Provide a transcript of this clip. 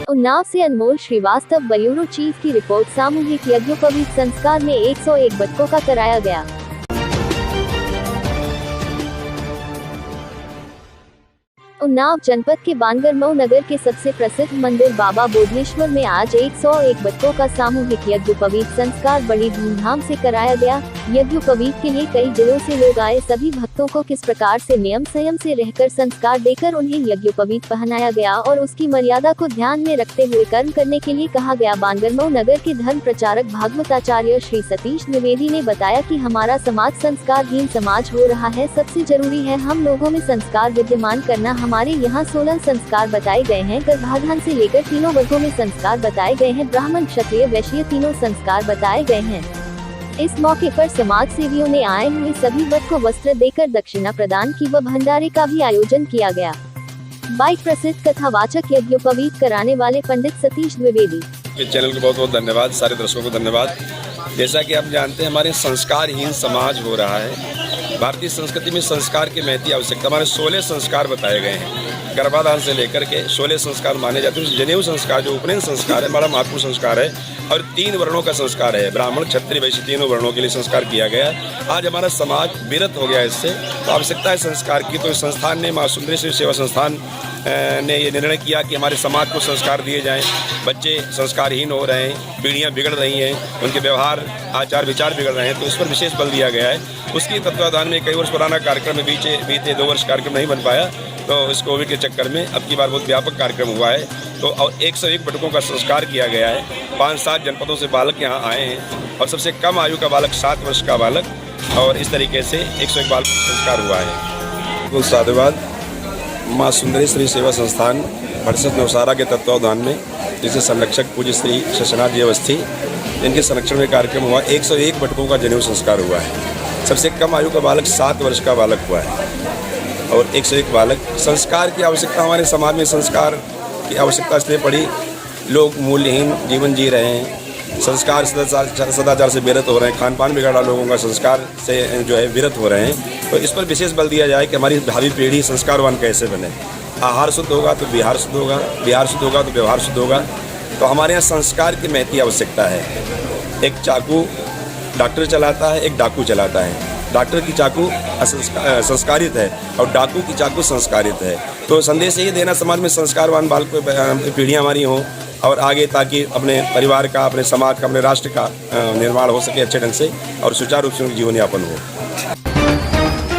उन्नाव से अनमोल Srivastava, bureau chief की report. सामूहिक यज्ञोपवीत संस्कार में 101 बच्चों का कराया गया। उन्नाव जनपद के बांगरमऊ नगर के सबसे प्रसिद्ध मंदिर बाबा बोधेश्वर में आज 101 बच्चों का सामूहिक यज्ञोपवीत संस्कार बड़ी धूमधाम से कराया गया। यज्ञोपवीत के लिए कई जिलों से लोग आए। सभी भक्तों को किस प्रकार से नियम संयम से रहकर संस्कार देकर उन्हें यज्ञोपवीत पहनाया गया और उसकी मर्यादा को ध्यान में रखते हुए कर्म करने के लिए कहा गया। बांगरमऊ नगर के धर्म प्रचारक भागवताचार्य श्री सतीश द्विवेदी ने बताया कि हमारा समाज संस्कारहीन समाज हो रहा है। सबसे जरूरी है हम लोगों में संस्कार विद्यमान करना। हमारे यहाँ 16 संस्कार बताए गए हैं। गर्भाधान से लेकर तीनों वर्गों में संस्कार बताए गए हैं। ब्राह्मण, क्षत्रिय, वैश्य तीनों संस्कार बताए गए हैं। इस मौके पर समाज सेवियों ने आए हुए सभी वर्ग को वस्त्र देकर दक्षिणा प्रदान की व भंडारे का भी आयोजन किया गया। बाइक प्रसिद्ध कथावाचक यज्ञोपवीत कराने वाले पंडित सतीश द्विवेदी। चैनल को बहुत बहुत धन्यवाद, सारे दर्शकों को धन्यवाद। जैसा कि आप जानते हैं हमारे संस्कारहीन समाज हो रहा है। भारतीय संस्कृति में संस्कार की महती आवश्यकता। हमारे 16 संस्कार बताए गए हैं। गर्भाधान से लेकर के 16 संस्कार माने जाते हैं। जनेऊ संस्कार जो उपनयन संस्कार है हमारा महत्वपूर्ण संस्कार है और 3 वर्णों का संस्कार है। ब्राह्मण, क्षत्रिय, वैश्य तीनों वर्णों के लिए संस्कार किया गया। आज हमारा समाज विरत हो गया इससे, तो आवश्यकता है संस्कार की। तो इस संस्थान ने, माँ सुंदरेश्वरी सेवा संस्थान ने ये निर्णय किया कि हमारे समाज को संस्कार दिए जाएं। बच्चे संस्कारहीन हो रहे हैं, पीढ़ियाँ बिगड़ रही हैं, उनके व्यवहार, आचार, विचार बिगड़ रहे हैं, तो इस पर विशेष बल दिया गया है। उसकी तत्वाधान में कई वर्ष पुराना कार्यक्रम में बीते 2 वर्ष कार्यक्रम नहीं बन पाया, तो इस कोविड के चक्कर में अब की बार बहुत व्यापक कार्यक्रम हुआ है। तो 101 बटकों का संस्कार किया गया है। 5-7 जनपदों से बालक यहाँ आए हैं और सबसे कम आयु का बालक 7 वर्ष का बालक, और इस तरीके से 101 बालक का संस्कार हुआ है। तो साधुवाद माँ सुंदरेश्वरी सेवा संस्थान परिषद नौसारा के तत्वावधान में, जिसे संरक्षक पूज्य श्री शशनाथ जी अवस्थी, इनके संरक्षण में कार्यक्रम हुआ। 101 बटकों का जनेऊ संस्कार हुआ है। सबसे कम आयु का बालक 7 वर्ष का बालक हुआ है और 101 बालक। संस्कार की आवश्यकता, हमारे समाज में संस्कार की आवश्यकता इसलिए पड़ी, लोग मूल्यहीन जीवन जी रहे हैं, संस्कार सदाचार से विरत हो रहे हैं, खान पान बिगड़ा लोगों का संस्कार से जो है विरत हो रहे हैं। तो इस पर विशेष बल दिया जाए कि हमारी भावी पीढ़ी संस्कारवान कैसे बने। आहार शुद्ध होगा तो विहार शुद्ध होगा, विहार शुद्ध होगा तो व्यवहार शुद्ध होगा। तो हमारे यहाँ संस्कार की महती आवश्यकता है। एक चाकू डॉक्टर चलाता है, एक डाकू चलाता है। डॉक्टर की चाकू संस्कारित है और डाकू की चाकू संस्कारित है। तो संदेश ये देना समाज में संस्कारवान बाल पीढ़ियाँ हमारी हों और आगे, ताकि अपने परिवार का, अपने समाज का, अपने राष्ट्र का निर्माण हो सके अच्छे ढंग से और सुचारू रूप से जीवन यापन हो।